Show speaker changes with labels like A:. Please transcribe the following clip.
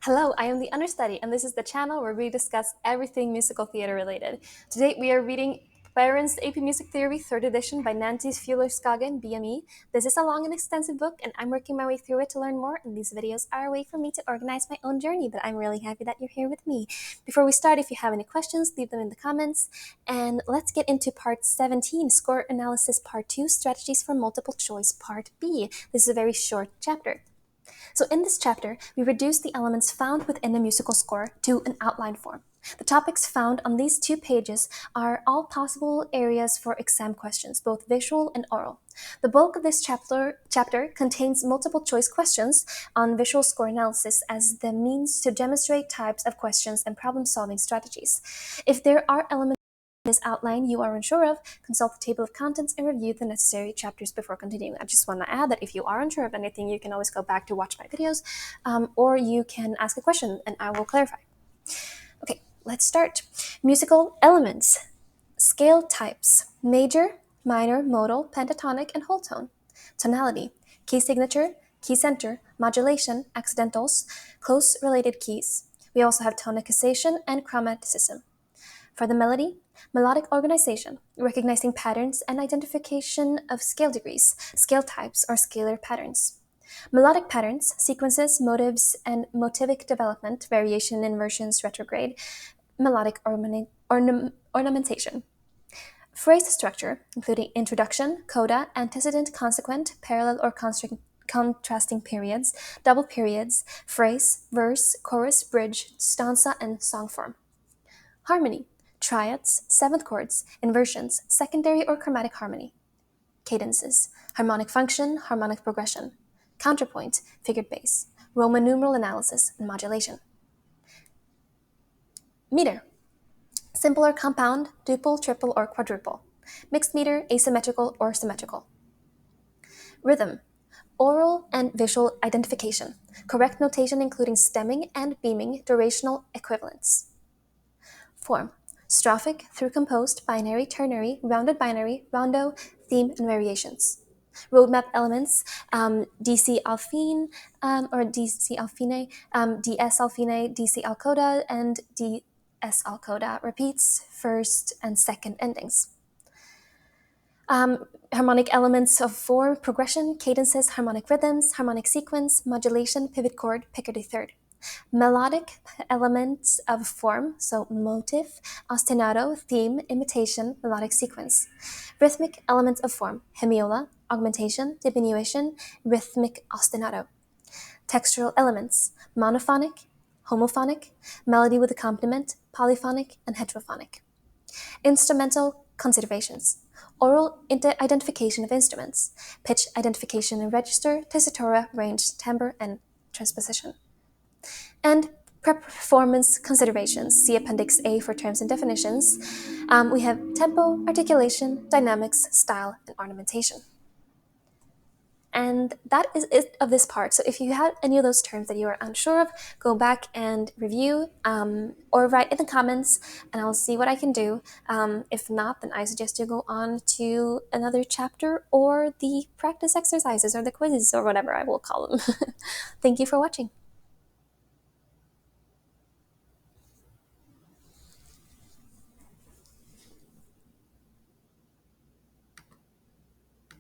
A: Hello, I am the Understudy, and this is the channel where we discuss everything musical theater related. Today we are reading Barron's AP Music Theory 3rd edition by Nancy Fuller-Skagen, BME. This is a long and extensive book, and I'm working my way through it to learn more, and these videos are a way for me to organize my own journey, but I'm really happy that you're here with me. Before we start, if you have any questions, leave them in the comments, and let's get into Part 17, Score Analysis Part 2, Strategies for Multiple Choice Part B. This is a very short chapter. So in this chapter, we reduce the elements found within a musical score to an outline form. The topics found on these 2 pages are all possible areas for exam questions, both visual and oral. The bulk of this chapter contains multiple choice questions on visual score analysis as the means to demonstrate types of questions and problem-solving strategies. If there are elements this outline you are unsure of, consult the table of contents and review the necessary chapters before continuing. I just want to add that if you are unsure of anything, you can always go back to watch my videos, or you can ask a question and I will clarify. Okay, let's start. Musical elements. Scale types: major, minor, modal, pentatonic, and whole tone. Tonality: key signature, key center, modulation, accidentals, close related keys. We also have tonicization and chromaticism. For the melody, melodic organization, recognizing patterns and identification of scale degrees, scale types, or scalar patterns. Melodic patterns, sequences, motives, and motivic development, variation, inversions, retrograde, melodic ornamentation. Phrase structure, including introduction, coda, antecedent, consequent, parallel or contrasting periods, double periods, phrase, verse, chorus, bridge, stanza, and song form. Harmony, triads, seventh chords, inversions, secondary or chromatic harmony. Cadences, harmonic function, harmonic progression. Counterpoint, figured bass, Roman numeral analysis, and modulation. Meter, simple or compound, duple, triple, or quadruple. Mixed meter, asymmetrical or symmetrical. Rhythm, oral and visual identification, correct notation including stemming and beaming, durational equivalence. Form, strophic, through composed, binary, ternary, rounded binary, rondo, theme, and variations. Roadmap elements, DC Alphine or DC Alphine, DS Alphine, DC Alcoda, and DS Alcoda repeats, first and second endings. Harmonic elements of form, progression, cadences, harmonic rhythms, harmonic sequence, modulation, pivot chord, Picardy third. Melodic elements of form, so motive, ostinato, theme, imitation, melodic sequence. Rhythmic elements of form, hemiola, augmentation, diminution, rhythmic ostinato. Textural elements, monophonic, homophonic, melody with accompaniment, polyphonic, and heterophonic. Instrumental considerations, oral identification of instruments, pitch identification and register, tessitura, range, timbre, and transposition. And performance considerations, see Appendix A for terms and definitions. We have tempo, articulation, dynamics, style, and ornamentation. And that is it of this part. So if you have any of those terms that you are unsure of, go back and review or write in the comments and I'll see what I can do. If not, then I suggest you go on to another chapter or the practice exercises or the quizzes or whatever I will call them. Thank you for watching.